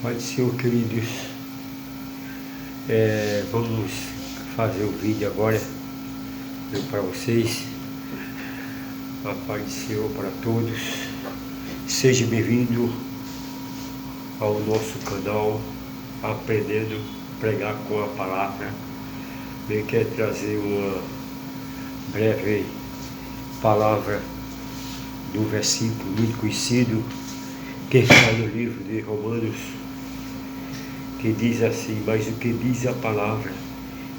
Pai do Senhor, queridos, vamos fazer o vídeo agora para vocês. A paz do Senhor para todos. Seja bem-vindo ao nosso canal Aprendendo a Pregar com a Palavra. Eu quero trazer uma breve palavra de um versículo muito conhecido que está no livro de Romanos, que diz assim: mas o que diz a palavra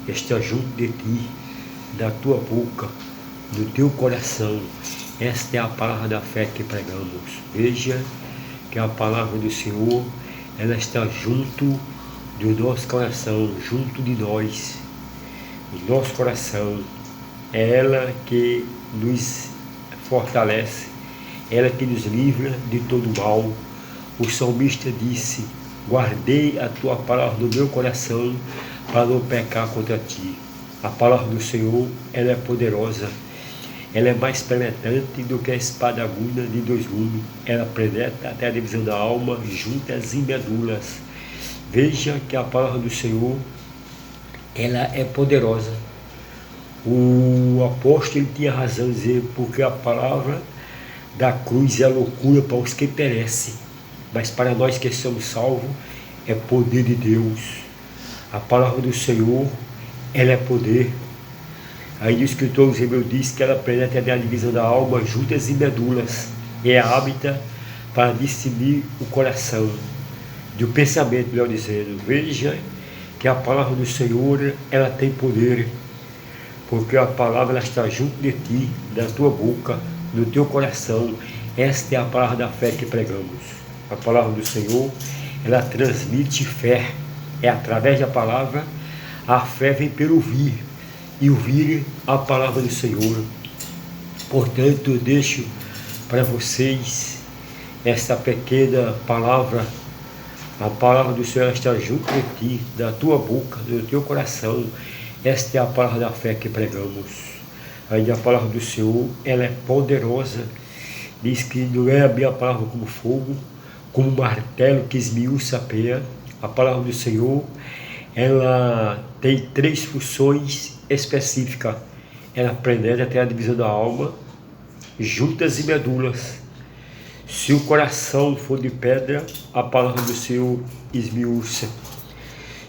está junto de ti, da tua boca, no teu coração. Esta é a palavra da fé que pregamos. Veja que a palavra do Senhor, ela está junto do nosso coração, junto de nós, no nosso coração. É ela que nos fortalece, ela que nos livra de todo mal. O salmista disse: guardei a tua palavra no meu coração para não pecar contra ti. A palavra do Senhor, ela é poderosa, ela é mais penetrante do que a espada aguda de dois gumes. Ela penetra até a divisão da alma, juntas e medulas. Veja que a palavra do Senhor, ela é poderosa. O apóstolo ele tinha razão em dizer, porque a palavra da cruz é loucura para os que perecem, mas para nós que somos salvos é poder de Deus. A palavra do Senhor, ela é poder. Aí o escritor dos Hebreus diz que ela penetra até a divisão da alma, juntas e medulas, e é hábita para discernir o coração, do pensamento, melhor dizendo. Veja que a palavra do Senhor, ela tem poder, porque a palavra ela está junto de ti, da tua boca, no teu coração. Esta é a palavra da fé que pregamos. A palavra do Senhor, ela transmite fé. É através da palavra, a fé vem pelo ouvir, e ouvir a palavra do Senhor. Portanto, eu deixo para vocês esta pequena palavra. A palavra do Senhor está junto de ti, da tua boca, do teu coração. Esta é a palavra da fé que pregamos. Ainda a palavra do Senhor, ela é poderosa. Diz que não é a minha palavra como fogo, como martelo que esmiuça a pena. A palavra do Senhor, ela tem três funções específicas. Ela penetra até a divisão da alma, juntas e medulas. Se o coração for de pedra, a palavra do Senhor esmiuça.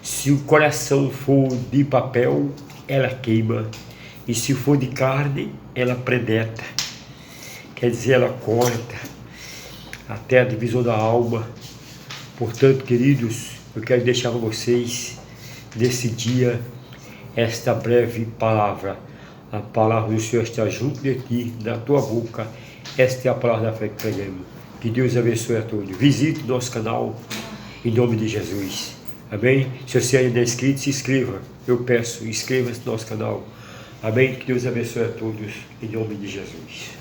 Se o coração for de papel, ela queima. E se for de carne, ela penetra. Quer dizer, ela corta até a divisão da alma. Portanto, queridos, eu quero deixar para vocês, nesse dia, esta breve palavra. A palavra do Senhor está junto de ti, na tua boca. Esta é a palavra da fé que pregamos. Que Deus abençoe a todos. Visite nosso canal, em nome de Jesus. Amém? Se você ainda é inscrito, se inscreva. Eu peço, inscreva-se no nosso canal. Amém? Que Deus abençoe a todos, em nome de Jesus.